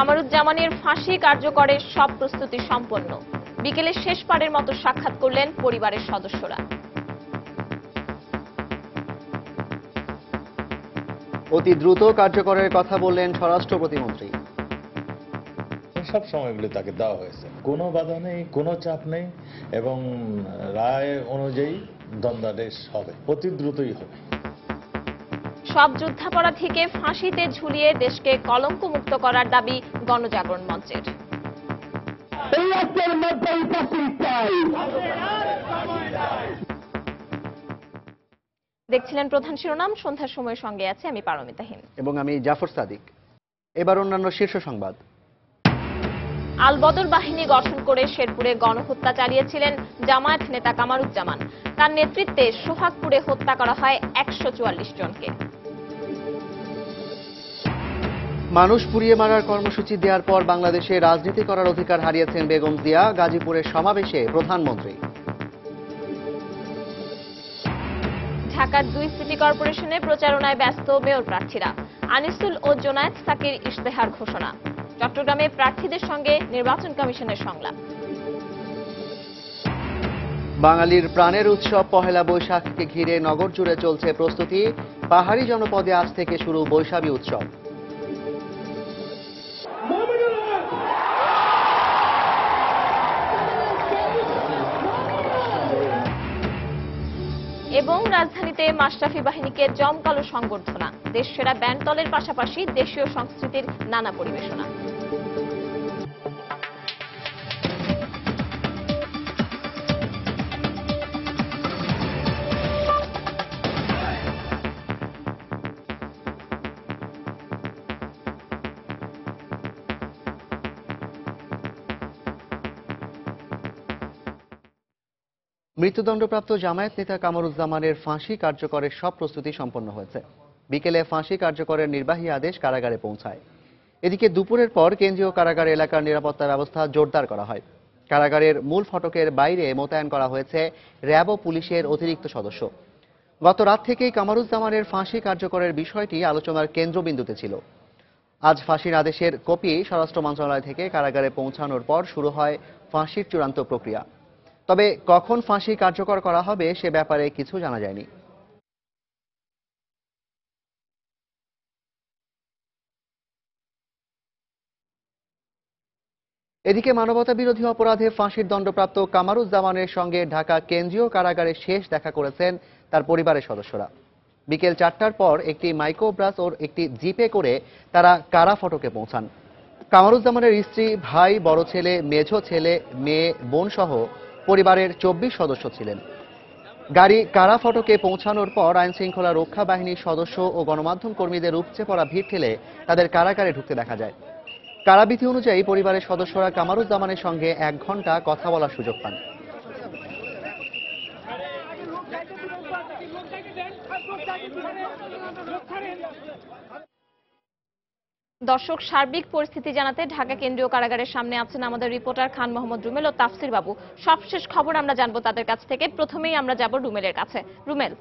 কামারুজ্জামানের ফাঁসি কার্যকরের সব প্রস্তুতি সম্পন্ন। বিকেলে শেষবারের মতো সাক্ষাৎ করলেন পরিবারের সদস্যরা। অতি দ্রুত কার্যকরের কথা বললেন স্বরাষ্ট্র প্রতিমন্ত্রী। সব সময়গুলো তাকে দেওয়া হয়েছে, কোনো বাধা নেই, কোনো চাপ নেই এবং রায় অনুযায়ী দণ্ডাদেশ হবে, অতি দ্রুতই হবে। সব যুদ্ধাপরাধীকে ফাঁসিতে ঝুলিয়ে দেশকে কলঙ্ক মুক্ত করার দাবি গণজাগরণ মঞ্চের। দেখছিলেন প্রধান শিরোনাম। সন্ধ্যার সময়ের সঙ্গে আছে আমি পারমিতাহীন এবং আমি জাফর সাদিক। এবার অন্যান্য শীর্ষ সংবাদ। আলবদর বাহিনী গঠন করে শেরপুরে গণহত্যা চালিয়েছিলেন জামায়াত নেতা কামারুজ্জামান। তার নেতৃত্বে সোহাগপুরে হত্যা করা হয় 144 জনকে। মানুষ পুড়িয়ে মারার কর্মসূচি দেওয়ার পর বাংলাদেশে রাজনীতি করার অধিকার হারিয়েছেন বেগম জিয়া। গাজীপুরের সমাবেশে প্রধানমন্ত্রী। ঢাকার 2 সিটি কর্পোরেশনে প্রচারণায় ব্যস্ত মেয়র প্রার্থীরা। আনিসুল ও জোনায়েদ সাকির ইশতেহার ঘোষণা। চট্টগ্রামে প্রার্থীদের সঙ্গে নির্বাচন কমিশনের সংলাপ। বাঙালির প্রাণের উৎসব পহেলা বৈশাখকে ঘিরে নগর জুড়ে চলছে প্রস্তুতি। পাহাড়ি জনপদে আজ থেকে শুরু বৈশাখী উৎসব। এবং রাজধানীতে মাশরাফি বাহিনীকে জমকালো সংবর্ধনা। দেশসেরা ব্যান্ড দলের পাশাপাশি দেশীয় সংস্কৃতির নানা পরিবেশনা। মৃত্যুদণ্ডপ্রাপ্ত জামায়াত নেতা কামারুজ্জামানের ফাঁসি কার্যকরের সব প্রস্তুতি সম্পন্ন হয়েছে। বিকেলে ফাঁসি কার্যকরের নির্বাহী আদেশ কারাগারে পৌঁছায়। এদিকে দুপুরের পর কেন্দ্রীয় কারাগার এলাকার নিরাপত্তা ব্যবস্থা জোরদার করা হয়। কারাগারের মূল ফটকের বাইরে মোতায়েন করা হয়েছে র্যাব ও পুলিশের অতিরিক্ত সদস্য। গত রাত থেকেই কামারুজ্জামানের ফাঁসি কার্যকরের বিষয়টি আলোচনার কেন্দ্রবিন্দুতে ছিল। আজ ফাঁসির আদেশের কপি স্বরাষ্ট্র মন্ত্রণালয় থেকে কারাগারে পৌঁছানোর পর শুরু হয় ফাঁসির চূড়ান্ত প্রক্রিয়া। তবে কখন ফাঁসি কার্যকর করা হবে সে ব্যাপারে কিছু জানা যায়নি। এদিকে মানবতা বিরোধী অপরাধে ফাঁসির দণ্ডপ্রাপ্ত কামারুজ্জামানের সঙ্গে ঢাকা কেন্দ্রীয় কারাগারে শেষ দেখা করেছেন তার পরিবারের সদস্যরা। বিকেল 4টার পর একটি মাইক্রোবাস ও একটি জিপে করে তারা কারা ফটকে পৌঁছান। কামারুজ্জামানের স্ত্রী, ভাই, বড় ছেলে, মেঝো ছেলে, মেয়ে, বোন সহ পরিবারের 24 সদস্য ছিলেন। গাড়ি কারা ফটকে পৌঁছানোর পর আইন শৃঙ্খলা রক্ষা বাহিনীর সদস্য ও গণমাধ্যম কর্মীদের উপচে পড়া ভিড় ঠেলে তাদের কারাগারে ঢুকতে দেখা যায়। কারাবিধি অনুযায়ী পরিবারের সদস্যরা কামারুজ্জামানের সঙ্গে 1 ঘণ্টা কথা বলার সুযোগ পান। দর্শক, সার্বিক পরিস্থিতি জানাতে ঢাকা কেন্দ্রীয় কারাগারের সামনে আছেন আমাদের রিপোর্টার খান মোহাম্মদ রুমেল ও তাফসির বাবু। সবশেষ খবর আমরা জানবো তাদের কাছ থেকে। প্রথমেই আমরা যাব রুমেলের কাছে। রুমেল,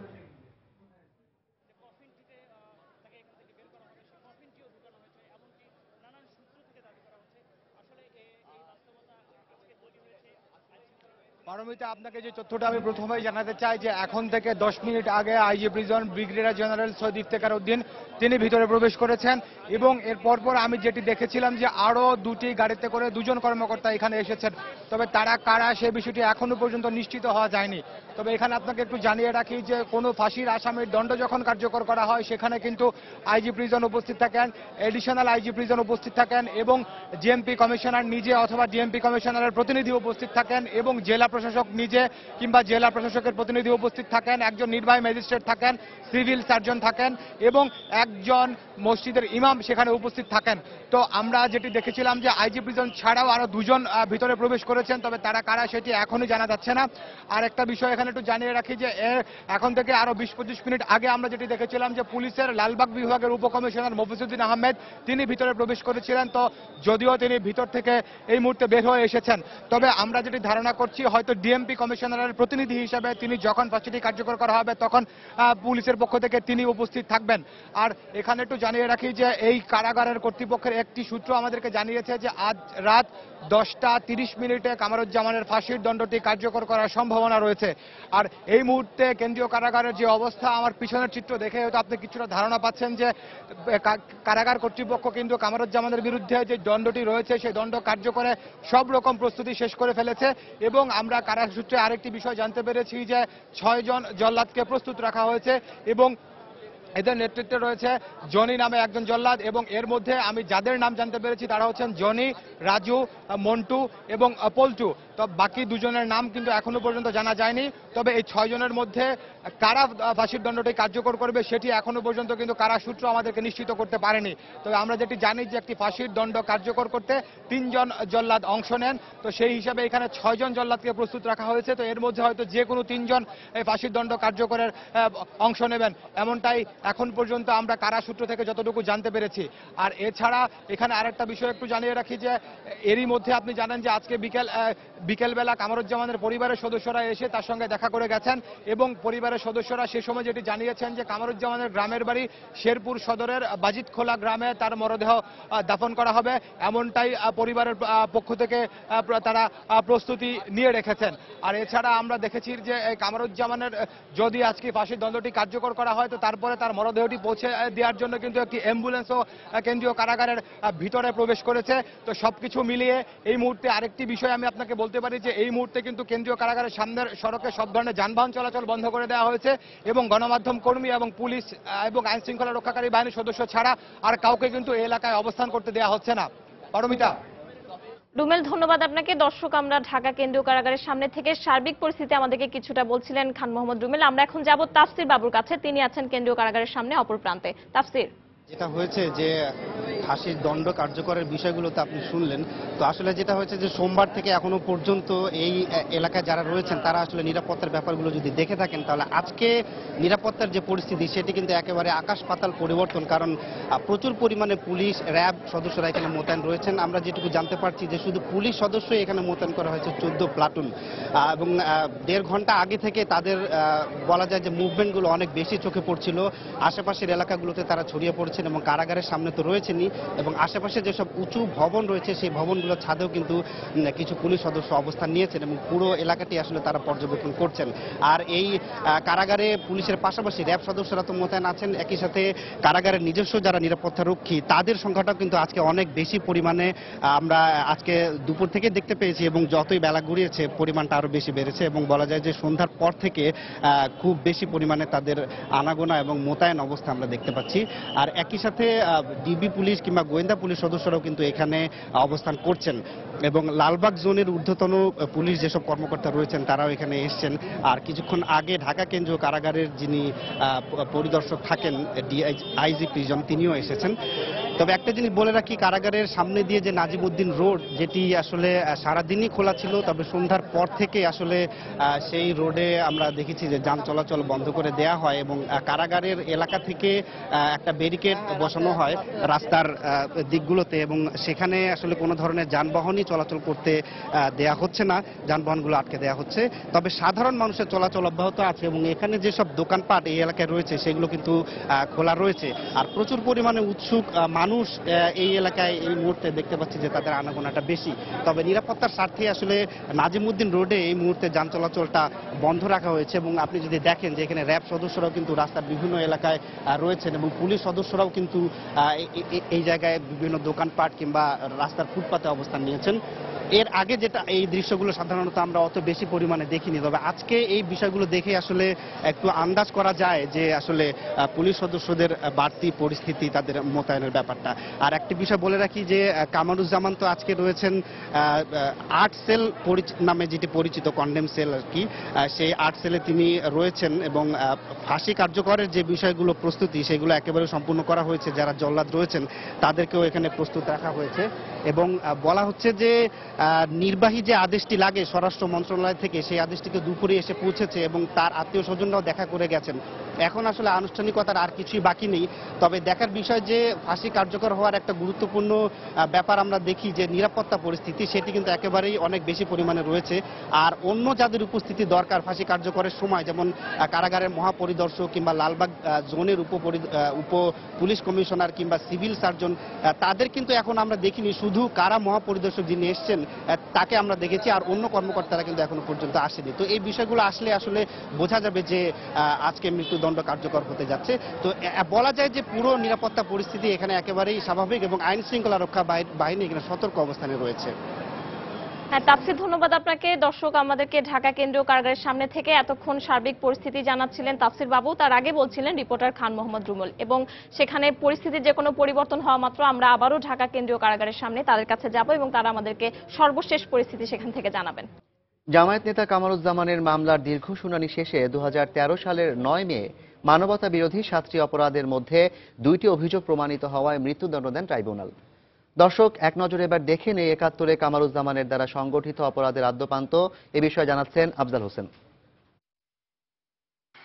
পারমিতা, আপনাকে যে তথ্যটা আমি প্রথমেই জানাতে চাই যে এখন থেকে 10 মিনিট আগে IG prison brigadier general Syed Iftekhar Uddin তিনি ভিতরে প্রবেশ করেছেন এবং এর পরপর আমি যেটি দেখেছিলাম যে আরও 2টি গাড়িতে করে 2 জন কর্মকর্তা এখানে এসেছেন। তবে তারা কারা সে বিষয়টি এখনো পর্যন্ত নিশ্চিত হওয়া যায়নি। তবে এখানে আপনাকে একটু জানিয়ে রাখি যে কোনো ফাঁসির আসামির দণ্ড যখন কার্যকর করা হয় সেখানে কিন্তু আইজি প্রিজন উপস্থিত থাকেন, এডিশনাল আইজি প্রিজন উপস্থিত থাকেন এবং জিএমপি কমিশনার নিজে অথবা ডিএমপি কমিশনারের প্রতিনিধি উপস্থিত থাকেন এবং জেলা প্রশাসক নিজে কিংবা জেলা প্রশাসকের প্রতিনিধি উপস্থিত থাকেন, একজন নির্বাহী ম্যাজিস্ট্রেট থাকেন, সিভিল সার্জন থাকেন এবং একজন মসজিদের ইমাম সেখানে উপস্থিত থাকেন। তো আমরা যেটি দেখেছিলাম যে আইজি প্রিজন ছাড়াও আরো 2 জন ভিতরে প্রবেশ করেছেন, তবে তারা কারা সেটি এখনই জানা যাচ্ছে না। আর একটা বিষয় এখানে একটু জানিয়ে রাখি যে এখন থেকে আরো 20-25 মিনিট আগে আমরা যেটি দেখেছিলাম যে পুলিশের লালবাগ বিভাগের উপকমিশনার মফিজউদ্দিন আহমেদ তিনি ভিতরে প্রবেশ করেছিলেন। তো যদিও তিনি ভিতর থেকে এই মুহূর্তে বের হয়ে এসেছেন, তবে আমরা যেটি ধারণা করছি হয়তো হয়তো ডিএমপি কমিশনারের প্রতিনিধি হিসেবে তিনি যখন ফাঁসিটি কার্যকর করা হবে তখন পুলিশের পক্ষ থেকে তিনি উপস্থিত থাকবেন। আর এখানে একটু জানিয়ে রাখি যে এই কারাগারের কর্তৃপক্ষের একটি সূত্র আমাদেরকে জানিয়েছে যে আজ রাত 10:30 কামারুজ্জামানের ফাঁসির দণ্ডটি কার্যকর করার সম্ভাবনা রয়েছে। আর এই মুহূর্তে কেন্দ্রীয় কারাগারের যে অবস্থা, আমার পিছনের চিত্র দেখে হয়তো আপনি কিছুটা ধারণা পাচ্ছেন যে কারাগার কর্তৃপক্ষ কিন্তু কামারুজ্জামানের বিরুদ্ধে যে দণ্ডটি রয়েছে সেই দণ্ড কার্যকরে সব রকম প্রস্তুতি শেষ করে ফেলেছে। এবং আমরা কারাগার সূত্রে আরেকটি বিষয় জানতে পেরেছি যে 6 জন জল্লাদকে প্রস্তুত রাখা হয়েছে এবং এদের নেতৃত্বে রয়েছে জনি নামে একজন জল্লাদ। এবং এর মধ্যে আমি যাদের নাম জানতে পেরেছি তারা হচ্ছেন জনি, রাজু, মন্টু এবং পল্টু। তো বাকি দুজনের নাম কিন্তু এখনো পর্যন্ত জানা যায়নি। তবে এই 6 জনের মধ্যে কারা ফাঁসির দণ্ডটি কার্যকর করবে সেটি এখনো পর্যন্ত কিন্তু কারা সূত্র আমাদেরকে নিশ্চিত করতে পারেনি। তবে আমরা যেটি জানি যে একটি ফাঁসির দণ্ড কার্যকর করতে 3 জন জল্লাদ অংশ নেন। তো সেই হিসাবে এখানে 6 জন জল্লাদকে প্রস্তুত রাখা হয়েছে। তো এর মধ্যে হয়তো যে কোনো 3 জন এই ফাঁসির দণ্ড কার্যকরের অংশ নেবেন, এমনটাই এখন পর্যন্ত আমরা কারা সূত্র থেকে যতটুকু জানতে পেরেছি। আর এছাড়া এখানে আরেকটা বিষয় একটু জানিয়ে রাখি যে এরই মধ্যে আপনি জানেন যে আজকে বিকেলবেলা কামারুজ্জামানের পরিবারের সদস্যরা এসে তার সঙ্গে দেখা করে গেছেন এবং পরিবারের সদস্যরা সে সময় যেটি জানিয়েছেন যে কামারুজ্জামানের গ্রামের বাড়ি শেরপুর সদরের বাজিতখোলা গ্রামে তার মরদেহ দাফন করা হবে, এমনটাই পরিবারের পক্ষ থেকে তারা প্রস্তুতি নিয়ে রেখেছেন। আর এছাড়া আমরা দেখেছি যে কামারুজ্জামানের যদি আজকে ফাঁসির দণ্ডটি কার্যকর করা হয় তো তারপরে তার মরদেহটি পৌঁছে দেওয়ার জন্য কিন্তু একটি অ্যাম্বুলেন্সও কেন্দ্রীয় কারাগারের ভিতরে প্রবেশ করেছে। তো সবকিছু মিলিয়ে এই মুহূর্তে আরেকটি বিষয় আমি আপনাকে বলতে পারি যে এই মুহূর্তে কিন্তু কেন্দ্রীয় কারাগারের সামনের সড়কে সব ধরনের যানবাহন চলাচল বন্ধ করে দেওয়া হয়েছে এবং গণমাধ্যম কর্মী এবং পুলিশ এবং আইন শৃঙ্খলা রক্ষাকারী বাহিনীর সদস্য ছাড়া আর কাউকে কিন্তু এই এলাকায় অবস্থান করতে দেওয়া হচ্ছে না। পারমিতা। রুমেল, ধন্যবাদ আপনাকে। দর্শক, আমরা ঢাকা কেন্দ্রীয় কারাগারের সামনে থেকে সার্বিক পরিস্থিতি আমাদেরকে কিছুটা বলছিলেন খান মোহাম্মদ রুমেল। আমরা এখন যাব তাফসির বাবুর কাছে, তিনি আছেন কেন্দ্রীয় কারাগারের সামনে অপর প্রান্তে। তাফসির, যেটা হয়েছে যে ফাঁসির দণ্ড কার্যকরের বিষয়গুলো তো আপনি শুনলেন। তো আসলে যেটা হয়েছে যে সোমবার থেকে এখনো পর্যন্ত এই এলাকায় যারা রয়েছেন তারা আসলে নিরাপত্তার ব্যাপারগুলো যদি দেখে থাকেন তাহলে আজকে নিরাপত্তার যে পরিস্থিতি সেটি কিন্তু একেবারে আকাশ পাতাল পরিবর্তন। কারণ প্রচুর পরিমাণে পুলিশ, র্যাব সদস্যরা এখানে মোতায়েন রয়েছেন। আমরা যেটুকু জানতে পারছি যে শুধু পুলিশ সদস্যই এখানে মোতায়েন করা হয়েছে 14 প্লাটুন এবং 1.5 ঘন্টা আগে থেকে তাদের বলা যায় যে মুভমেন্টগুলো অনেক বেশি চোখে পড়ছিল। আশেপাশের এলাকাগুলোতে তারা ছড়িয়ে পড়ছেন এবং কারাগারের সামনে তো রয়েছেনই এবং আশেপাশে যেসব উঁচু ভবন রয়েছে সেই ভবনগুলোর ছাদেও কিন্তু কিছু পুলিশ সদস্য অবস্থান নিয়েছেন এবং পুরো এলাকাটি আসলে তারা পর্যবেক্ষণ করছেন। আর এই কারাগারে পুলিশের পাশাপাশি র্যাব সদস্যরা তো মোতায়েন আছেন, একই সাথে কারাগারের নিজস্ব যারা নিরাপত্তা রক্ষী তাদের সংখ্যাটাও কিন্তু আজকে অনেক বেশি পরিমাণে আমরা আজকে দুপুর থেকে দেখতে পেয়েছি এবং যতই বেলা গড়িয়েছে পরিমাণটা আরো বেশি বেড়েছে এবং বলা যায় যে সন্ধ্যার পর থেকে খুব বেশি পরিমাণে তাদের আনাগোনা এবং মোতায়েন অবস্থা আমরা দেখতে পাচ্ছি। আর একই সাথে ডিবি পুলিশ কিংবা গোয়েন্দা পুলিশ সদস্যরাও কিন্তু এখানে অবস্থান করছেন এবং লালবাগ জোনের ঊর্ধ্বতন পুলিশ যেসব কর্মকর্তা রয়েছেন তারাও এখানে এসছেন। আর কিছুক্ষণ আগে ঢাকা কেন্দ্রীয় কারাগারের যিনি পরিদর্শক থাকেন আইজি প্রিজন তিনিও এসেছেন। তবে একটা জিনিস বলে রাখি, কারাগারের সামনে দিয়ে যে নাজিমউদ্দিন রোড যেটি আসলে সারাদিনই খোলা ছিল, তবে সন্ধ্যার পর থেকে আসলে সেই রোডে আমরা দেখেছি যে যান চলাচল বন্ধ করে দেয়া হয় এবং কারাগারের এলাকা থেকে একটা ব্যারিকেড বসানো হয় রাস্তার দিকগুলোতে এবং সেখানে আসলে কোনো ধরনের যানবাহনই চলাচল করতে দেয়া হচ্ছে না, যানবাহনগুলো আটকে দেয়া হচ্ছে। তবে সাধারণ মানুষের চলাচল অব্যাহত আছে এবং এখানে যেসব দোকানপাট এই এলাকায় রয়েছে সেগুলো কিন্তু খোলা রয়েছে। আর প্রচুর পরিমাণে উৎসুক মানুষ এই এলাকায় এই মুহূর্তে দেখতে পাচ্ছি যে তাদের আনাগোনাটা বেশি। তবে নিরাপত্তার স্বার্থে আসলে নাজিমউদ্দিন রোডে এই মুহূর্তে যান চলাচলটা বন্ধ রাখা হয়েছে এবং আপনি যদি দেখেন যে এখানে র্যাব সদস্যরাও কিন্তু রাস্তার বিভিন্ন এলাকায় রয়েছেন এবং পুলিশ সদস্যরাও কিন্তু এই জায়গায় বিভিন্ন দোকানপাট কিংবা রাস্তার ফুটপাতে অবস্থান নিয়েছেন। এর আগে যেটা এই দৃশ্যগুলো সাধারণত আমরা অত বেশি পরিমাণে দেখিনি, তবে আজকে এই বিষয়গুলো দেখে আসলে একটু আন্দাজ করা যায় যে আসলে পুলিশ সদস্যদের বাড়তি পরিস্থিতি, তাদের মোতায়েনের ব্যাপারটা। আর একটি বিষয় বলে রাখি যে কামারুজ্জামান তো আজকে রয়েছেন 8 সেল নামে যেটি পরিচিত, কন্ডেম সেল আর কি, সেই 8 সেলে তিনি রয়েছেন এবং ফাঁসি কার্যকরের যে বিষয়গুলো প্রস্তুতি সেগুলো একেবারে সম্পূর্ণ করা হয়েছে। যারা জল্লাদ রয়েছেন তাদেরকেও এখানে প্রস্তুত রাখা হয়েছে এবং বলা হচ্ছে যে নির্বাহী যে আদেশটি লাগে স্বরাষ্ট্র মন্ত্রণালয় থেকে, সেই আদেশটিকে দুপুরে এসে পৌঁছেছে এবং তার আত্মীয় স্বজনরাও দেখা করে গেছেন। এখন আসলে আনুষ্ঠানিকতার আর কিছুই বাকি নেই। তবে দেখার বিষয় যে ফাঁসি কার্যকর হওয়ার একটা গুরুত্বপূর্ণ ব্যাপার আমরা দেখি যে নিরাপত্তা পরিস্থিতি, সেটি কিন্তু একেবারেই অনেক বেশি পরিমাণে রয়েছে। আর অন্য যাদের উপস্থিতি দরকার ফাঁসি কার্যকরের সময়, যেমন কারাগারের মহাপরিদর্শক কিংবা লালবাগ জোনের উপ পুলিশ কমিশনার কিংবা সিভিল সার্জন, তাদের কিন্তু এখন আমরা দেখিনি। শুধু কারা মহাপরিদর্শক যিনি এসছেন তাকে আমরা দেখেছি, আর অন্য কর্মকর্তারা কিন্তু এখনো পর্যন্ত আসেনি। তো এই বিষয়গুলো আসলে আসলে বোঝা যাবে যে আজকে মৃত্যুদণ্ড কার্যকর হতে যাচ্ছে। তো বলা যায় যে পুরো নিরাপত্তা পরিস্থিতি এখানে একেবারেই স্বাভাবিক এবং আইন শৃঙ্খলা রক্ষা বাহিনী এখানে সতর্ক অবস্থানে রয়েছে। হ্যাঁ তাপসী, ধন্যবাদ আপনাকে। দর্শক, আমাদেরকে ঢাকা কেন্দ্রীয় কারাগারের সামনে থেকে এতক্ষণ সার্বিক পরিস্থিতি জানাচ্ছিলেন তাফসীর বাবু। তার আগে বলছিলেন রিপোর্টার খান মোহাম্মদ রুমুল। এবং সেখানে পরিস্থিতির যে কোনো পরিবর্তন হওয়া মাত্র আমরা আবারও ঢাকা কেন্দ্রীয় কারাগারের সামনে তাদের কাছে যাব এবং তারা আমাদেরকে সর্বশেষ পরিস্থিতি সেখান থেকে জানাবেন। জামায়াত নেতা কামারুজ্জামানের মামলার দীর্ঘ শুনানি শেষে 2013 সালের 9 মে মানবতা বিরোধী 7টি অপরাধের মধ্যে 2টি অভিযোগ প্রমাণিত হওয়ায় মৃত্যুদণ্ড দেন ট্রাইব্যুনাল। দর্শক, এক নজরে এবার দেখে নেই 71-এ কামারুজ্জামানের দ্বারা সংগঠিত অপরাধের আদ্যোপান্ত। এ বিষয়ে জানাচ্ছেন আফজাল হোসেন।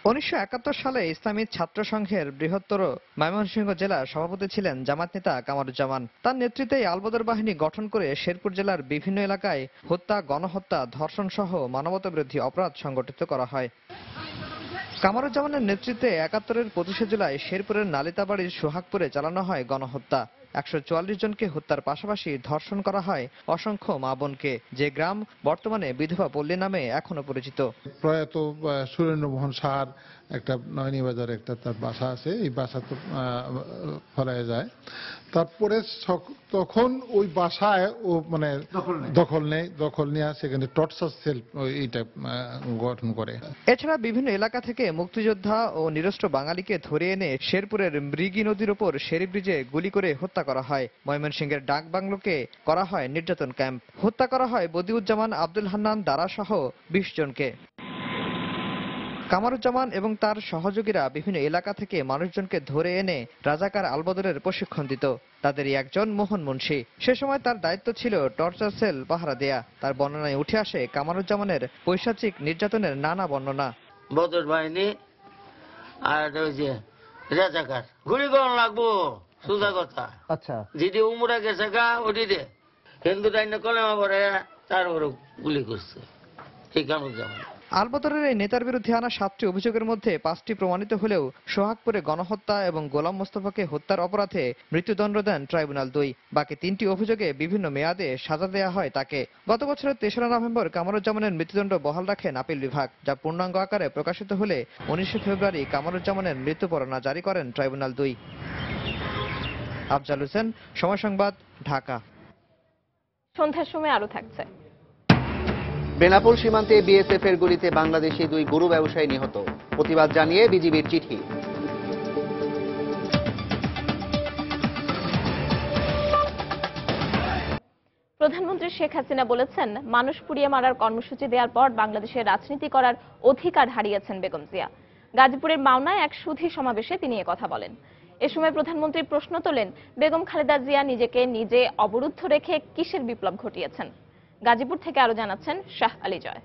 1971 সালে ইসলামী ছাত্র সংঘের বৃহত্তর ময়মনসিংহ জেলার সভাপতি ছিলেন জামায়াত নেতা কামারুজ্জামান। তার নেতৃত্বে আলবদর বাহিনী গঠন করে শেরপুর জেলার বিভিন্ন এলাকায় হত্যা, গণহত্যা, ধর্ষণ সহ মানবতাবিরোধী অপরাধ সংগঠিত করা হয়। কামারুজ্জামানের নেতৃত্বে 71-এর 25শে জুলাই শেরপুরের নালিতাবাড়ির সোহাগপুরে চালানো হয় গণহত্যা। 144 জনকে হত্যার পাশাপাশি ধর্ষণ করা হয় অসংখ্য মা বোনকে, যে গ্রাম বর্তমানে বিধবা পল্লী নামে এখনো পরিচিত। প্রয়াত সুরেন্দ্রমোহন সাহার একটা নয়নিবাজার একটা তার বাসা আছে, এই বাসা তো ফলায় যায়। তারপরে তখন ওই বাসায় ও মানে দখল নেয় সেখানে টর্চার সেল এইটা গঠন করে। এছাড়া বিভিন্ন এলাকা থেকে মুক্তিযোদ্ধা ও নিরস্ত্র বাঙালিকে ধরে এনে শেরপুরের মৃগী নদীর ওপর শেরি ব্রিজে গুলি করে হত্যা করা হয়। ময়মনসিংহের ডাক বাংলোকে করা হয় নির্যাতন ক্যাম্প। হত্যা করা হয় বদিউজ্জামান, আব্দুল হান্নান, দারা সহ 20 জনকে। কামারুজ্জামান এবং তার সহযোগীরা বিভিন্ন এলাকা থেকে মানুষজনকে ধরে এনে রাজাকার আলবদরের প্রশিক্ষণ দিত। তাদেরই একজন মোহন মুন্সি। সে সময় তার দায়িত্ব ছিল টর্চার সেল পাহারা দেয়া। তার বর্ণনায় উঠে আসে কামারুজ্জামানের পৈশাচিক নির্যাতনের নানা বর্ণনা। বদর বাহিনী আর ওই যে রাজাকার গুলি করা লাগবো, সোজা কথা। আচ্ছা, যেটি উমরা গেছে গা ওটি দে হিন্দু ডাইনে কলেমা পরে তার উপরে গুলি করছে এই কামারুজ্জামান। আলবদরের এই নেতার বিরুদ্ধে আনা 7টি অভিযোগের মধ্যে 5টি প্রমাণিত হলেও সোহাগপুরে গণহত্যা এবং গোলাম মোস্তফাকে হত্যার অপরাধে মৃত্যুদণ্ড দেন ট্রাইব্যুনাল 2। বাকি 3টি অভিযোগে বিভিন্ন মেয়াদে সাজা দেয়া হয় তাকে। গত বছরের 3রা নভেম্বর কামারুজ্জামানের মৃত্যুদণ্ড বহাল রাখেন আপিল বিভাগ, যা পূর্ণাঙ্গ আকারে প্রকাশিত হলে 19শে ফেব্রুয়ারি কামারুজ্জামানের মৃত্যু পরোয়ানা জারি করেন ট্রাইব্যুনাল 2। আফজাল হোসেন, সময় সংবাদ, ঢাকা। সন্ধ্যার সময় আরো থাকছে। বেনাপোল সীমান্তে বিএসএফ এর গুলিতে বাংলাদেশি 2 গরু ব্যবসায়ী নিহত। প্রতিবাদ জানিয়ে বিজিবির চিঠি। প্রধানমন্ত্রী শেখ হাসিনা বলেছেন, মানুষ পুড়িয়ে মারার কর্মসূচি দেওয়ার পর বাংলাদেশের রাজনীতি করার অধিকার হারিয়েছেন বেগম জিয়া। গাজীপুরের মাওনায় এক সুধী সমাবেশে তিনি কথা বলেন। এ সময় প্রধানমন্ত্রী প্রশ্ন তোলেন, বেগম খালেদা জিয়া নিজেকে নিজে অবরুদ্ধ রেখে কিসের বিপ্লব ঘটিয়েছেন। গাজীপুর থেকে আরো জানাচ্ছেন শাহ আলী জয়।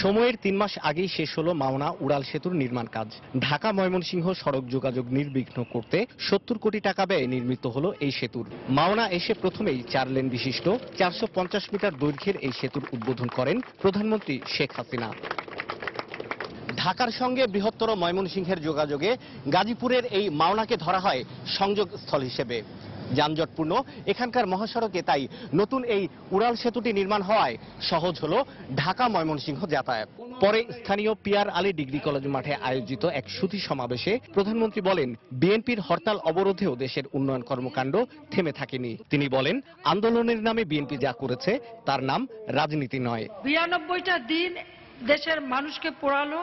সময়ের 3 মাস আগেই শেষ হলো মাওনা উড়াল সেতুর নির্মাণ কাজ। ঢাকা ময়মনসিংহ সড়ক যোগাযোগ নির্বিঘ্ন করতে 70 কোটি টাকা ব্যয়ে নির্মিত হলো এই সেতুর। মাওনা এসে প্রথমেই 4 লেন বিশিষ্ট 450 মিটার দৈর্ঘ্যের এই সেতুর উদ্বোধন করেন প্রধানমন্ত্রী শেখ হাসিনা। ঢাকার সঙ্গে বৃহত্তর ময়মনসিংহের যোগাযোগে গাজীপুরের এই মাওনাকে ধরা হয় সংযোগ স্থল হিসেবে। যানজটপূর্ণ এখানকার মহাসড়কে তাই নতুন এই উড়াল সেতুটি নির্মাণ হওয়ায় সহজ হলো ঢাকা ময়মনসিংহ যাতায়াত। পরে স্থানীয় পিআর আলী ডিগ্রি কলেজ মাঠে আয়োজিত এক সুধী সমাবেশে প্রধানমন্ত্রী বলেন, বিএনপির হরতাল অবরোধেও দেশের উন্নয়ন কর্মকাণ্ড থেমে থাকেনি। তিনি বলেন, আন্দোলনের নামে বিএনপি যা করেছে তার নাম রাজনীতি নয়। 92টা দিন দেশের মানুষকে পোড়ালো,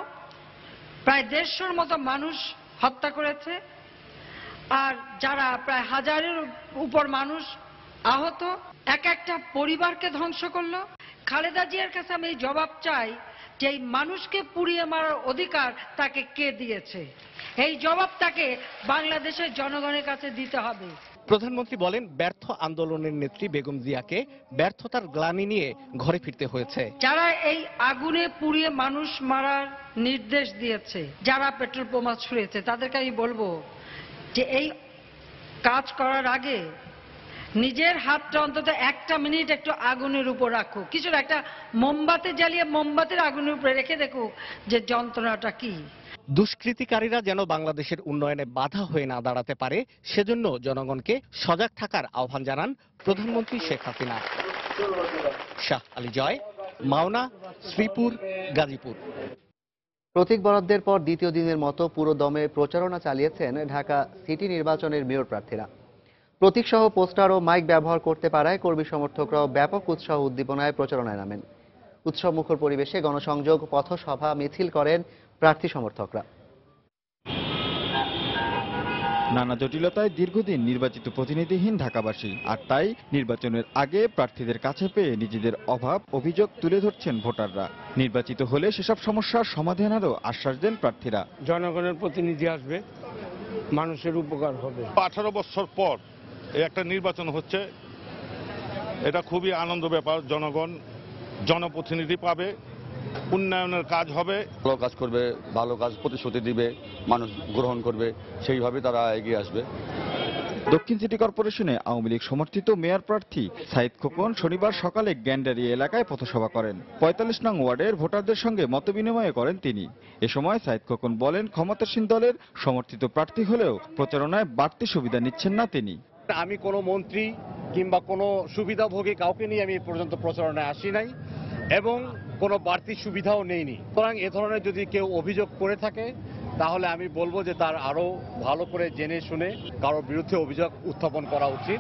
প্রায় 150-র মতো মানুষ হত্যা করেছে, আর যারা প্রায় 1000-এর উপর মানুষ আহত, এক একটা পরিবারকে ধ্বংস করলো। খালেদা জিয়ার কাছে আমি জবাব চাই, যে এই মানুষকে পুড়িয়ে মারার অধিকার তাকে কে দিয়েছে? এই জবাব তাকে বাংলাদেশের জনগণের কাছে দিতে হবে। প্রধানমন্ত্রী বলেন ব্যর্থ আন্দোলনের নেত্রী বেগম জিয়াকে ব্যর্থতার গ্লানি নিয়ে ঘরে ফিরতে হয়েছে। যারা এই আগুনে পুড়িয়ে মানুষ মারার নির্দেশ দিয়েছে, যারা পেট্রোল বোমা ছুঁড়েছে, তাদেরকে আমি বলবো যে এই কাজ করার আগে নিজের হাতটা অন্তত একটা মিনিট একটু আগুনের উপর রাখো, কিছু একটা মোমবাতি জ্বালিয়ে মোমবাতির আগুনের উপরে রেখে দেখো যে যন্ত্রণাটা কি। দুষ্কৃতিকারীরা যেন বাংলাদেশের উন্নয়নে বাধা হয়ে না দাঁড়াতে পারে, সেজন্য জনগণকে সজাগ থাকার আহ্বান জানান প্রধানমন্ত্রী শেখ হাসিনা। শাহ আলী জয়, মাওনা, শ্রীপুর, গাজীপুর। প্রতীক বরাদ্দের পর দ্বিতীয় দিনের মতো পুরো দমে প্রচারণা চালিয়েছেন ঢাকা সিটি নির্বাচনের মেয়র প্রার্থীরা। প্রতীকসহ পোস্টার ও মাইক ব্যবহার করতে পারায় কর্মী সমর্থকরাও ব্যাপক উৎসাহ উদ্দীপনায় প্রচারণায় নামেন। উৎসবমুখর পরিবেশে গণসংযোগ, পথসভা, মিছিল করেন প্রার্থী সমর্থকরা। নানা জটিলতায় দীর্ঘদিন নির্বাচিত প্রতিনিধিহীন ঢাকাবাসী, আর তাই নির্বাচনের আগে প্রার্থীদের কাছে পেয়ে নিজেদের অভাব অভিযোগ তুলে ধরছেন ভোটাররা। নির্বাচিত হলে সেসব সমস্যার সমাধানেরও আশ্বাস দেন প্রার্থীরা। জনগণের প্রতিনিধি আসবে, মানুষের উপকার হবে। 18 বছর পর একটা নির্বাচন হচ্ছে, এটা খুবই আনন্দ ব্যাপার। জনগণ জনপ্রতিনিধি পাবে, উন্নয়নের কাজ হবে, ভালো কাজ করবে, ভালো কাজ প্রতিশ্রুতি দিবে, মানুষ গ্রহণ করবে, সেইভাবে তারা এগিয়ে আসবে। দক্ষিণ সিটি কর্পোরেশনে আওয়ামী লীগ সমর্থিত মেয়র প্রার্থী সাইদ খোকন শনিবার সকালে গ্যান্ডারি এলাকায় পথসভা করেন। ৪৫ নং ওয়ার্ডের ভোটারদের সঙ্গে মতবিনিময় করেন তিনি। এ সময় সাইদ খোকন বলেন, ক্ষমতাসীন দলের সমর্থিত প্রার্থী হলেও প্রচারণায় বাড়তি সুবিধা নিচ্ছেন না তিনি। আমি কোনো মন্ত্রী কিংবা কোনো সুবিধাভোগী কাউকে নিয়ে আমি এ পর্যন্ত প্রচারণায় আসি নাই এবং কোনো বাড়তি সুবিধাও নেইনি। সুতরাং এ ধরনের যদি কেউ অভিযোগ করে থাকে তাহলে আমি বলবো যে তার আরো ভালো করে জেনে শুনে কারোর বিরুদ্ধে অভিযোগ উত্থাপন করা উচিত।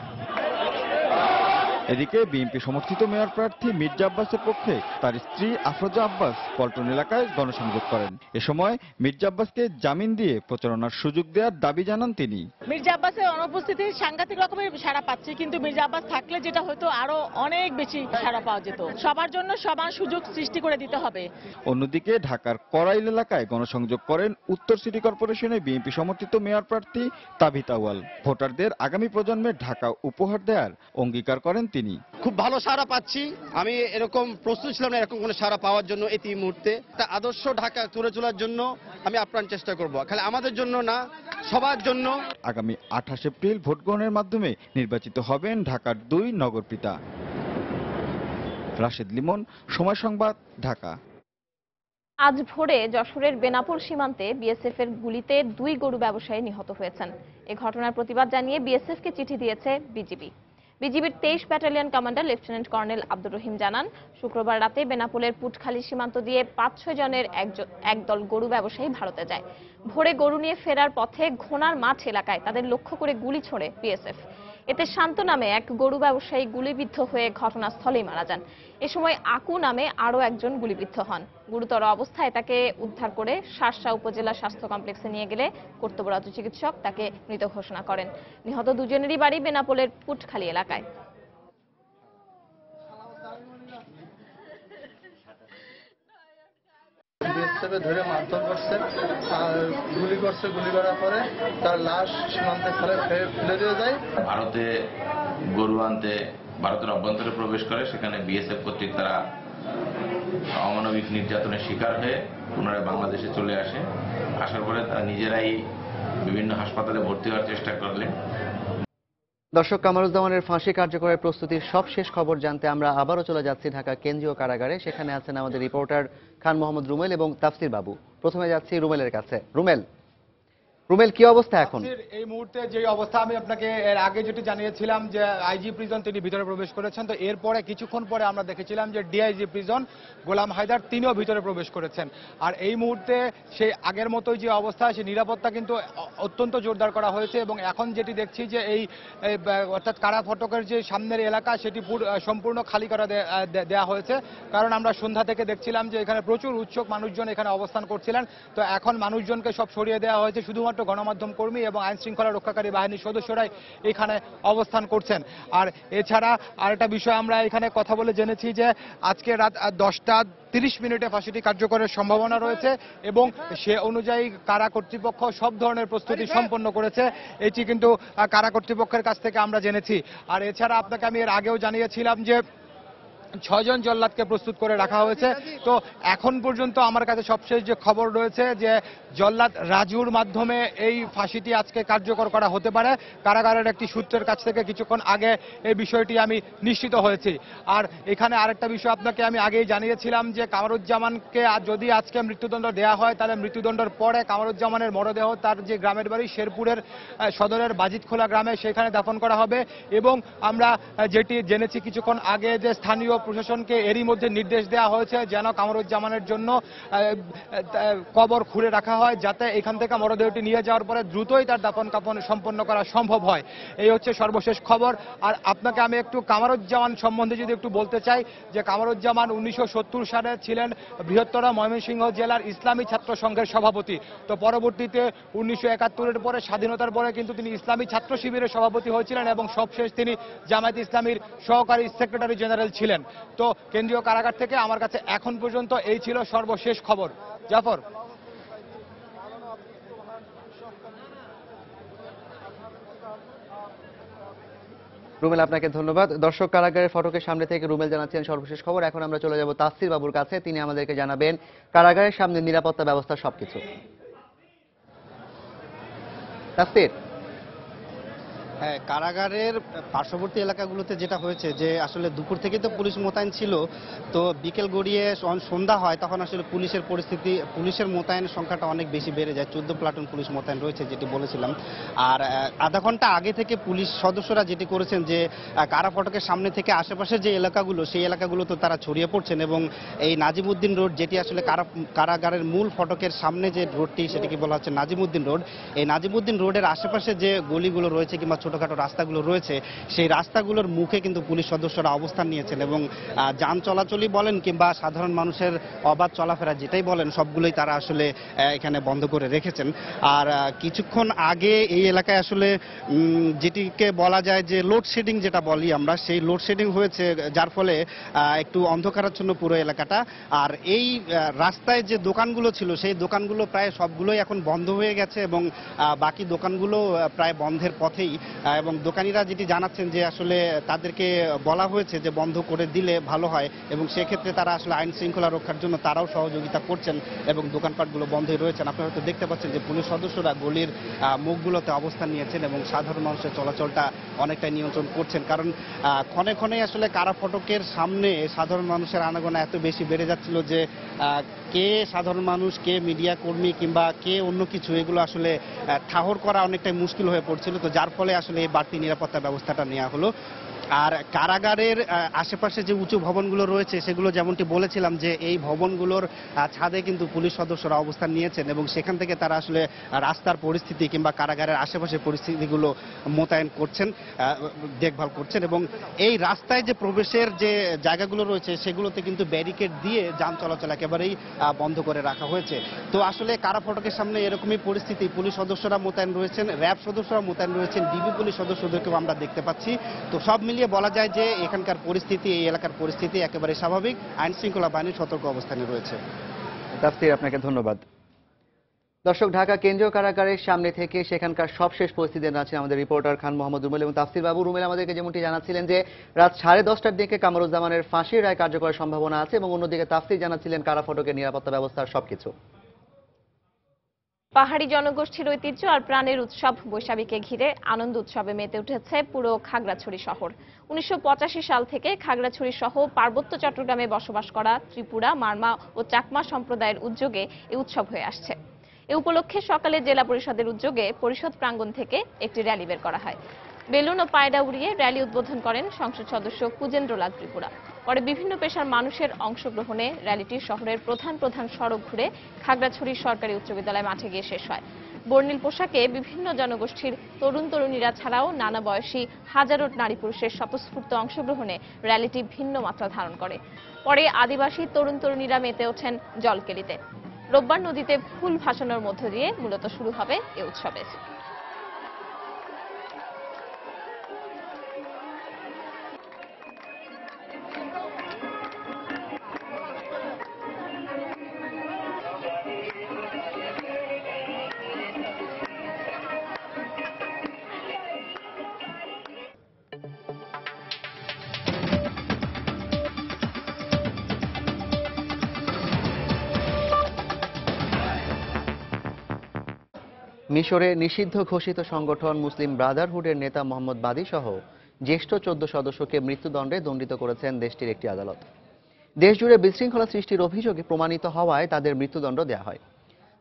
এদিকে বিএনপি সমর্থিত মেয়র প্রার্থী মির্জা আব্বাসের পক্ষে তার স্ত্রী আফরোজা আব্বাস পল্টন এলাকায় গণসংযোগ করেন। এ সময় মির্জা আব্বাসকে জামিন দিয়ে প্রচারণার সুযোগ দেওয়ার দাবি জানান তিনি। মির্জা আব্বাসের অনুপস্থিতি সাংঘাতিক রকমের সাড়া পাচ্ছে, কিন্তু মির্জা আব্বাস থাকলে যেটা হয়তো আরো অনেক বেশি সাড়া পাওয়া যেত। সবার জন্য সমান সুযোগ সৃষ্টি করে দিতে হবে। অন্যদিকে ঢাকার করাইল এলাকায় গণসংযোগ করেন উত্তর সিটি কর্পোরেশনের বিএনপি সমর্থিত মেয়র প্রার্থী তাবিথ আউয়াল। ভোটারদের আগামী প্রজন্মের ঢাকা উপহার দেওয়ার অঙ্গীকার করেন তিনি। খুব ভালো সাড়া পাচ্ছি। আমি এরকম প্রস্তুত ছিলাম না এরকম কোনো সাড়া পাওয়ার জন্য। এই মুহূর্তে একটা আদর্শ ঢাকা তুলে তোলার জন্য আমি আপ্রাণ চেষ্টা করব, খালি আমাদের জন্য না, সবার জন্য। আগামী 28 এপ্রিল ভোট গ্রহণের মাধ্যমে নির্বাচিত হবেন ঢাকার 2 নগরপিতা। রাশেদ লিমন, সময় সংবাদ, ঢাকা। আজ ভোরে যশোরের বেনাপোল সীমান্তে বিএসএফ এর গুলিতে 2 গরু ব্যবসায়ী নিহত হয়েছেন। এই ঘটনার প্রতিবাদ জানিয়ে বিএসএফ কে চিঠি দিয়েছে বিজিবি। বিজিবির 23 battalion commander lieutenant colonel Abdur Rahim জানান, শুক্রবার রাতে বেনাপোলের পুটখালী সীমান্ত দিয়ে 5-6 জনের একদল গরু ব্যবসায়ী ভারতে যায়। ভোরে গরু নিয়ে ফেরার পথে ঘোনার মাঠ এলাকায় তাদের লক্ষ্য করে গুলি ছোড়ে বিএসএফ। এতে শান্ত নামে এক গরু ব্যবসায়ী গুলিবিদ্ধ হয়ে ঘটনাস্থলেই মারা যান। এ সময় আকু নামে আরও একজন গুলিবিদ্ধ হন। গুরুতর অবস্থায় তাকে উদ্ধার করে শার্শা উপজেলা স্বাস্থ্য কমপ্লেক্সে নিয়ে গেলে কর্তব্যরত চিকিৎসক তাকে মৃত ঘোষণা করেন। নিহত দুজনেরই বাড়ি বেনাপোলের পুটখালী এলাকায়। ধরে মারধর করছে আর গুলি করছে। গুলি করার পরে তার লাশ সীমান্তে ফেলে দিয়ে যায়। ভারতে গরু আনতে ভারতের অভ্যন্তরে প্রবেশ করে, সেখানে বিএসএফ কর্তৃক তারা অমানবিক নির্যাতনের শিকার হয়ে পুনরায় বাংলাদেশে চলে আসে। আসার পরে তারা নিজেরাই বিভিন্ন হাসপাতালে ভর্তি হওয়ার চেষ্টা করলেন। দর্শক, কামরুজ্জামানের ফাঁসি কার্যকরের প্রস্তুতির সব শেষ খবর জানতে আমরা আবারও চলে যাচ্ছি ঢাকা কেন্দ্রীয় কারাগারে। সেখানে আছেন আমাদের রিপোর্টার খান মোহাম্মদ রুমেল এবং তাফসির বাবু। প্রথমে যাচ্ছি রুমেলের কাছে। রুমেল, কি অবস্থা এখন? এই মুহূর্তে যে অবস্থা আমি আপনাকে এর আগে যেটি জানিয়েছিলাম যে আইজি প্রিজন তিনি ভিতরে প্রবেশ করেছেন, তো এরপরে কিছুক্ষণ পরে আমরা দেখেছিলাম যে ডিআইজি প্রিজন গোলাম হায়দার তিনিও ভিতরে প্রবেশ করেছেন। আর এই মুহূর্তে সেই আগের মতোই যে অবস্থা, সেই নিরাপত্তা কিন্তু অত্যন্ত জোরদার করা হয়েছে। এবং এখন যেটি দেখছি যে এই অর্থাৎ কারা ফটকের যে সামনের এলাকা সেটি সম্পূর্ণ খালি করা দেওয়া হয়েছে। কারণ আমরা সন্ধ্যা থেকে দেখছিলাম যে এখানে প্রচুর উৎসুক মানুষজন এখানে অবস্থান করছিলেন, তো এখন মানুষজনকে সব সরিয়ে দেওয়া হয়েছে। শুধুমাত্র শুধুমাত্র গণমাধ্যম কর্মী এবং আইন শৃঙ্খলা রক্ষাকারী বাহিনীর সদস্যরাই এখানে অবস্থান করছেন। আর এছাড়া আরেকটা বিষয় আমরা এখানে কথা বলে জেনেছি যে আজকে রাত 10:30 ফাঁসিটি কার্যকরের সম্ভাবনা রয়েছে এবং সে অনুযায়ী কারা কর্তৃপক্ষ সব ধরনের প্রস্তুতি সম্পন্ন করেছে, এটি কিন্তু কারা কর্তৃপক্ষের কাছ থেকে আমরা জেনেছি। আর এছাড়া আপনাকে আমি এর আগেও জানিয়েছিলাম যে 6 জন জল্লাদকে প্রস্তুত করে রাখা হয়েছে। তো এখন পর্যন্ত আমার কাছে সবশেষ যে খবর রয়েছে যে জল্লাদ রাজুর মাধ্যমে এই ফাঁসিটি আজকে কার্যকর করা হতে পারে। কারাগারের একটি সূত্রের কাছ থেকে কিছুক্ষণ আগে এই বিষয়টি আমি নিশ্চিত হয়েছি। আর এখানে আরেকটা বিষয় আপনাকে আমি আগেই জানিয়েছিলাম যে কামরুজ্জামানকে যদি আজকে মৃত্যুদণ্ড দেওয়া হয় তাহলে মৃত্যুদণ্ডের পরে কামরুজ্জামানের মরদেহ তার যে গ্রামের বাড়ি শেরপুরের সদরের বাজিতখোলা গ্রামে সেখানে দাফন করা হবে। এবং আমরা যেটি জেনেছি কিছুক্ষণ আগে যে স্থানীয় প্রশাসনকে এরই মধ্যে নির্দেশ দেওয়া হয়েছে যেন কামরুজ্জামানের জন্য কবর খুঁড়ে রাখা হয়, যাতে এখান থেকে মরদেহটি নিয়ে যাওয়ার পরে দ্রুতই তার দাফন কাফন সম্পন্ন করা সম্ভব হয়। এই হচ্ছে সর্বশেষ খবর। আর আপনাকে আমি একটু কামরুজ্জামান সম্বন্ধে যদি একটু বলতে চাই যে কামরুজ্জামান 1970 সালে ছিলেন বৃহত্তর ময়মনসিংহ জেলার ইসলামী ছাত্র সংঘের সভাপতি। তো পরবর্তীতে 1971-এর পরে স্বাধীনতার পরে কিন্তু তিনি ইসলামী ছাত্র শিবিরের সভাপতি হয়েছিলেন এবং সবশেষ তিনি জামায়াত ইসলামীর সহকারী সেক্রেটারি জেনারেল ছিলেন। তো কেন্দ্রীয় কারাগার থেকে আমার কাছে এখন পর্যন্ত এই ছিল সর্বশেষ খবর। জাফর। রুমেল, আপনাকে ধন্যবাদ। দর্শক, কারাগারের ফটকের সামনে থেকে রুমেল জানাচ্ছেন সর্বশেষ খবর। এখন আমরা চলে যাব তাফসির বাবুর কাছে, তিনি আমাদেরকে জানাবেন কারাগারের সামনে নিরাপত্তা ব্যবস্থা সবকিছু। তাফসির। হ্যাঁ, কারাগারের পার্শ্ববর্তী এলাকাগুলোতে যেটা হয়েছে যে আসলে দুপুর থেকে তো পুলিশ মোতায়েন ছিল, তো বিকেল গড়িয়ে সন্ধ্যা হয় তখন আসলে পুলিশের মোতায়েনের সংখ্যাটা অনেক বেশি বেড়ে যায়। 14 প্লাটুন পুলিশ মোতায়েন রয়েছে যেটি বলেছিলাম। আর আধা ঘন্টা আগে থেকে পুলিশ সদস্যরা যেটি করেছেন যে কারা ফটকের সামনে থেকে আশেপাশের যে এলাকাগুলো সেই এলাকাগুলোতে তারা ছড়িয়ে পড়ছেন এবং এই নাজিমউদ্দিন রোড যেটি আসলে কারাগারের মূল ফটকের সামনে যে রোডটি সেটিকে বলা হচ্ছে নাজিমউদ্দিন রোড। এই নাজিমউদ্দিন রোডের আশেপাশে যে গলিগুলো রয়েছে কিংবা ছোটখাটো রাস্তাগুলো রয়েছে সেই রাস্তাগুলোর মুখে কিন্তু পুলিশ সদস্যরা অবস্থান নিয়েছেন এবং যান চলাচলই বলেন কিংবা সাধারণ মানুষের অবাধ চলাফেরা যেটাই বলেন সবগুলোই তারা আসলে এখানে বন্ধ করে রেখেছেন। আর কিছুক্ষণ আগে এই এলাকায় আসলে যেটিকে বলা যায় যে লোডশেডিং যেটা বলি আমরা, সেই লোডশেডিং হয়েছে যার ফলে একটু অন্ধকারাচ্ছন্ন পুরো এলাকাটা। আর এই রাস্তায় যে দোকানগুলো ছিল সেই দোকানগুলো প্রায় সবগুলোই এখন বন্ধ হয়ে গেছে এবং বাকি দোকানগুলো প্রায় বন্ধের পথেই। এবং দোকানিরা যেটি জানাচ্ছেন যে আসলে তাদেরকে বলা হয়েছে যে বন্ধ করে দিলে ভালো হয় এবং সেক্ষেত্রে তারা আসলে আইন শৃঙ্খলা রক্ষার জন্য তারাও সহযোগিতা করছেন এবং দোকানপাটগুলো বন্ধই রয়েছেন। আপনারা হয়তো দেখতে পাচ্ছেন যে পুলিশ সদস্যরা গলির মুখগুলোতে অবস্থান নিয়েছেন এবং সাধারণ মানুষের চলাচলটা অনেকটাই নিয়ন্ত্রণ করছেন, কারণ ক্ষণে ক্ষণে আসলে কারা ফটকের সামনে সাধারণ মানুষের আনাগোনা এত বেশি বেড়ে যাচ্ছিল যে কে সাধারণ মানুষ, কে মিডিয়া কর্মী কিংবা কে অন্য কিছু, এগুলো আসলে ঠাহর করা অনেকটাই মুশকিল হয়ে পড়ছিল। তো যার ফলে আসলে এই বাড়তি নিরাপত্তা ব্যবস্থাটা নেওয়া হলো। আর কারাগারের আশেপাশে যে উঁচু ভবনগুলো রয়েছে সেগুলো যেমনটি বলেছিলাম যে এই ভবনগুলোর ছাদে কিন্তু পুলিশ সদস্যরা অবস্থান নিয়েছেন এবং সেখান থেকে তারা আসলে রাস্তার পরিস্থিতি কিংবা কারাগারের আশেপাশের পরিস্থিতিগুলো মোতায়েন করছেন, দেখভাল করছেন। এবং এই রাস্তায় যে প্রবেশের যে জায়গাগুলো রয়েছে সেগুলোতে কিন্তু ব্যারিকেড দিয়ে যান চলাচল একেবারেই বন্ধ করে রাখা হয়েছে। তো আসলে কারা ফটকের সামনে এরকমই পরিস্থিতি, পুলিশ সদস্যরা মোতায়েন রয়েছেন, র্যাব সদস্যরা মোতায়েন রয়েছেন, ডিবি পুলিশ সদস্যদেরকেও আমরা দেখতে পাচ্ছি। তো সব মিলিয়ে বলা যায় যে এখানকার পরিস্থিতি, এই এলাকার পরিস্থিতি একেবারে স্বাভাবিক। আইন শৃঙ্খলা বাহিনীর সতর্ক অবস্থানে রয়েছে। তাফসির, আপনাকে ধন্যবাদ। দর্শক, ঢাকা কেন্দ্রীয় কারাগারের সামনে থেকে সেখানকার সবশেষ পরিস্থিতি জানাচ্ছেন আমাদের রিপোর্টার খান মোহাম্মদ রুমেল এবং তাফসির বাবু। রুমেল আমাদেরকে যেমনটি জানাচ্ছিলেন যে রাত 10:30টার দিকে কামরুজ্জামানের ফাঁসির রায় কার্যকরের সম্ভাবনা আছে এবং অন্যদিকে তাফসির জানাচ্ছিলেন কারা ফটকের নিরাপত্তা ব্যবস্থার সবকিছু। পাহাড়ি জনগোষ্ঠীর ঐতিহ্য আর প্রাণের উৎসব বৈশাখীকে ঘিরে আনন্দ উৎসবে মেতে উঠেছে পুরো খাগড়াছড়ি শহর। 1985 সাল থেকে খাগড়াছড়ি সহ পার্বত্য চট্টগ্রামে বসবাস করা ত্রিপুরা, মারমা ও চাকমা সম্প্রদায়ের উদ্যোগে এই উৎসব হয়ে আসছে। এ উপলক্ষে সকালে জেলা পরিষদের উদ্যোগে পরিষদ প্রাঙ্গণ থেকে একটি র্যালি বের করা হয়। বেলুন ও পায়রা উড়িয়ে র্যালি উদ্বোধন করেন সংসদ সদস্য কুজেন্দ্রলাল ত্রিপুরা। পরে বিভিন্ন পেশার মানুষের অংশগ্রহণে র্যালিটি শহরের প্রধান সড়ক ঘুরে খাগড়াছড়ি সরকারি উচ্চ বিদ্যালয় মাঠে গিয়ে শেষ হয়। বর্ণিল পোশাকে বিভিন্ন জনগোষ্ঠীর তরুণ তরুণীরা ছাড়াও নানা বয়সী হাজারো নারী পুরুষের স্বতঃস্ফূর্ত অংশগ্রহণে র্যালিটি ভিন্ন মাত্রা ধারণ করে। পরে আদিবাসী তরুণ তরুণীরা মেতে ওঠেন জলকেলিতে। রোববার নদীতে ফুল ভাসানোর মধ্য দিয়ে মূলত শুরু হবে এই উৎসবের। মিশরে নিষিদ্ধ ঘোষিত সংগঠন মুসলিম ব্রাদারহুডের নেতা মোহাম্মদ বাদী সহ জ্যেষ্ঠ 14 সদস্যকে মৃত্যুদণ্ডে দণ্ডিত করেছেন দেশটির একটি আদালত। দেশজুড়ে বিশৃঙ্খলা সৃষ্টির অভিযোগে প্রমাণিত হওয়ায় তাদের মৃত্যুদণ্ড দেওয়া হয়।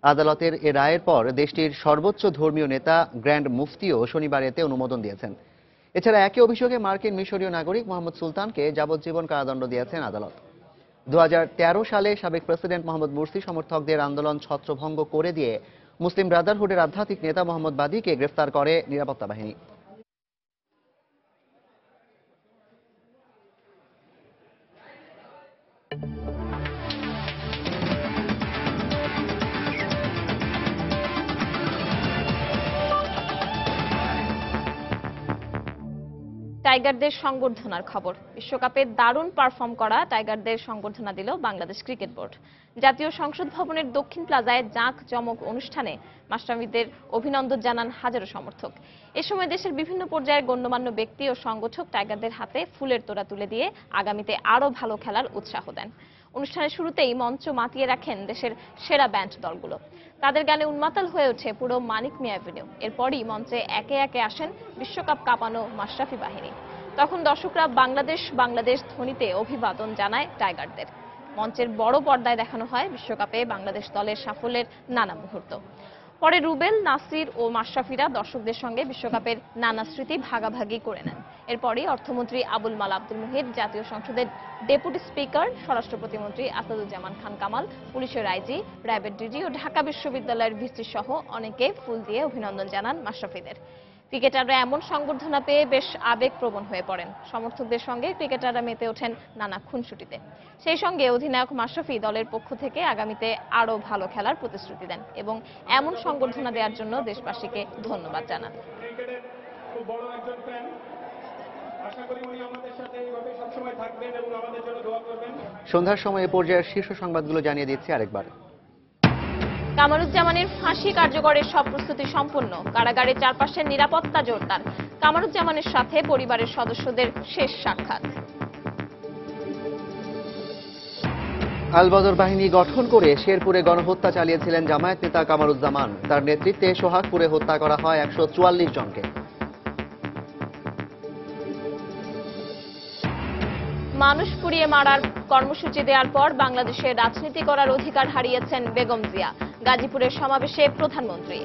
আদালতের এ রায়ের পর দেশটির সর্বোচ্চ ধর্মীয় নেতা গ্র্যান্ড মুফতিও শনিবার এতে অনুমোদন দিয়েছেন। এছাড়া একই অভিযোগে মার্কিন মিশরীয় নাগরিক মোহাম্মদ সুলতানকে যাবজ্জীবন কারাদণ্ড দিয়েছেন আদালত। 2013 সালে সাবেক প্রেসিডেন্ট মোহাম্মদ মুরসি সমর্থকদের আন্দোলন ছত্রভঙ্গ করে দিয়ে মুসলিম ব্রাদারহুডের আধ্যাত্মিক নেতা মোহাম্মদ বাদীকে গ্রেফতার করে নিরাপত্তা বাহিনী। টাইগারদের সংবর্ধনার খবর। বিশ্বকাপে দারুণ পারফর্ম করা টাইগারদের সংবর্ধনা দিল বাংলাদেশ ক্রিকেট বোর্ড। জাতীয় সংসদ ভবনের দক্ষিণ প্লাজায় জাঁকজমক অনুষ্ঠানে মাশরাফিদের অভিনন্দন জানান হাজারো সমর্থক। এ সময় দেশের বিভিন্ন পর্যায়ের গণ্যমান্য ব্যক্তি ও সংগঠক টাইগারদের হাতে ফুলের তোড়া তুলে দিয়ে আগামীতে আরও ভালো খেলার উৎসাহ দেন। অনুষ্ঠানের শুরুতেই মঞ্চ মাতিয়ে রাখেন দেশের সেরা ব্যান্ড দলগুলো। তাদের গানে উন্মাতাল হয়ে ওঠে পুরো মানিক মিয়া অ্যাভিনিউ। এরপরই মঞ্চে একে একে আসেন বিশ্বকাপ কাঁপানো মাশরাফি বাহিনী। তখন দর্শকরা বাংলাদেশ বাংলাদেশ ধ্বনিতে অভিবাদন জানায় টাইগারদের। মঞ্চের বড় পর্দায় দেখানো হয় বিশ্বকাপে বাংলাদেশ দলের সাফল্যের নানা মুহূর্ত। পরে রুবেল, নাসির ও মাশরাফিরা দর্শকদের সঙ্গে বিশ্বকাপের নানা স্মৃতি ভাগাভাগি করে নেন। এরপরই অর্থমন্ত্রী আবুল মাল আব্দুল মুহিত, জাতীয় সংসদের ডেপুটি স্পিকার, স্বরাষ্ট্র প্রতিমন্ত্রী আসাদুজ্জামান খান কামাল, পুলিশের আইজি, র্যাবের ডিজি ও ঢাকা বিশ্ববিদ্যালয়ের ভিসি সহ অনেকে ফুল দিয়ে অভিনন্দন জানান মাশরাফিদের। ক্রিকেটাররা এমন সংবর্ধনা পেয়ে বেশ আবেগপ্রবণ হয়ে পড়েন। সমর্থকদের সঙ্গে ক্রিকেটাররা মেতে ওঠেন নানা খুনসুটিতে। সেই সঙ্গে অধিনায়ক মাশরাফি দলের পক্ষ থেকে আগামীতে আরও ভালো খেলার প্রতিশ্রুতি দেন এবং এমন সংবর্ধনা দেওয়ার জন্য দেশবাসীকে ধন্যবাদ জানান। সন্ধ্যার সময় এ পর্যায়ের শীর্ষ সংবাদগুলো জানিয়ে দিচ্ছি আরেকবার। কামারুজ্জামানের ফাঁসি কার্যকরের সব প্রস্তুতি সম্পন্ন। কারাগারের চারপাশের নিরাপত্তা জোরদার। কামারুজ্জামানের সাথে পরিবারের সদস্যদের শেষ সাক্ষাৎ। আলবদর বাহিনী গঠন করে শেরপুরে গণহত্যা চালিয়েছিলেন জামায়াত নেতা কামারুজ্জামান। তার নেতৃত্বে সোহাগপুরে হত্যা করা হয় 144 জনকে। মানুষ পুড়িয়ে মারার কর্মসূচি দেওয়ার পর বাংলাদেশে রাজনীতি করার অধিকার হারিয়েছেন বেগম জিয়া। গাজীপুরের সমাবেশে প্রধানমন্ত্রী।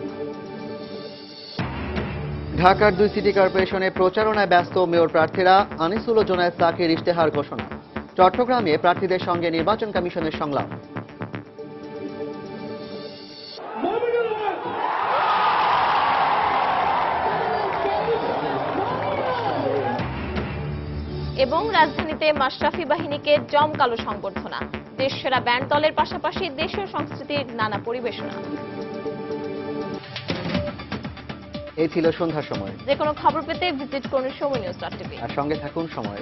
ঢাকার 2 সিটি কর্পোরেশনে প্রচারণায় ব্যস্ত মেয়র প্রার্থীরা। আনিসুল ও জোনায়েদ সাকির ইশতেহার ঘোষণা। চট্টগ্রামে প্রার্থীদের সঙ্গে নির্বাচন কমিশনের সংলাপ। এবং রাজধানীতে মাশরাফি বাহিনীকে জমকালো সংবর্ধনা। দেশ সেরা ব্যান্ড দলের পাশাপাশি দেশীয় সংস্কৃতির নানা পরিবেশনা। এই ছিল সন্ধ্যার সময়। যে কোনো খবর পেতে ভিজিট করুন সময় নিউজ.টিভি আর সঙ্গে থাকুন সময়।